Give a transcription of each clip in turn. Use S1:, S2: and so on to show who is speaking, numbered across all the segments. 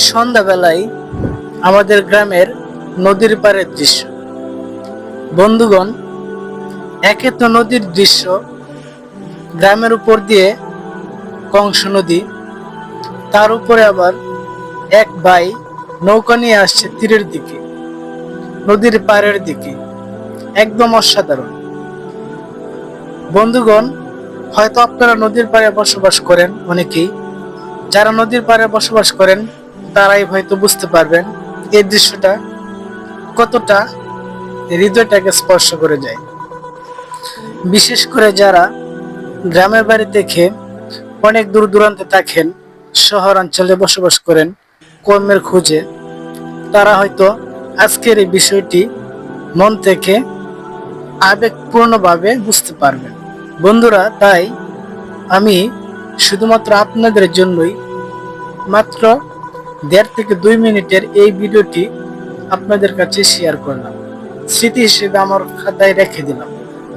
S1: সন্ধ্যাবেলায় আমাদের গ্রামের নদীর পাড়ের দৃশ্য। বন্ধুগণ, একে তো নদীর দৃশ্য, গ্রামের উপর দিয়ে কংস নদী, তার উপরে আবার এক ভাই নৌকা নিয়ে আসছে তীরের দিকে, নদীর পাড়ের দিকে। একদম অসাধারণ। বন্ধুগণ, হয়তো আপনারা নদীর পাড়ে বসবাস করেন, অনেকেই যারা নদীর পাড়ে বসবাস করেন তারাই হয়তো বুঝতে পারবেন এই দৃশ্যটা কতটা হৃদয়টাকে স্পর্শ করে যায়। বিশেষ করে যারা গ্রামের বাড়ি থেকে অনেক দূর দূরান্তে থাকেন, শহরাঞ্চলে বসবাস করেন কর্মের খোঁজে, তারা হয়তো আজকের এই বিষয়টি মন থেকে আবেগপূর্ণভাবে বুঝতে পারবেন। বন্ধুরা, তাই আমি শুধুমাত্র আপনাদের জন্যই মাত্র 1.5 থেকে 2 মিনিটের এই ভিডিওটি আপনাদের কাছে শেয়ার করলাম, স্মৃতি হিসেবে আমার খাতায় রেখে দিলাম।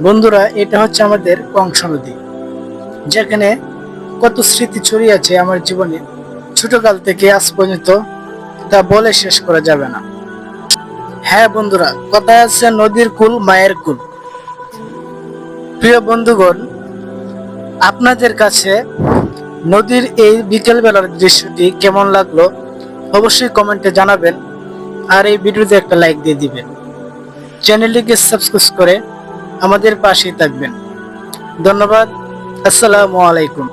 S1: বন্ধুরা, এটা হচ্ছে আমাদের কংস নদী, যেখানে কত স্মৃতি ছড়িয়ে আছে আমার জীবনে, ছোটকাল থেকে আজ পর্যন্ত, তা বলে শেষ করা যাবে না। হ্যাঁ বন্ধুরা, কথায় আছে নদীর কুল মায়ের কুল। প্রিয় বন্ধুগণ, আপনাদের কাছে নদীর এই বিকেল বেলার দৃশ্যটি কেমন লাগলো অবশ্যই কমেন্টে জানাবেন, আর এই ভিডিওতে একটা লাইক দিয়ে দিবেন। চ্যানেলটিকে সাবস্ক্রাইব করে আমাদের পাশেই থাকবেন। ধন্যবাদ। আসসালামু আলাইকুম।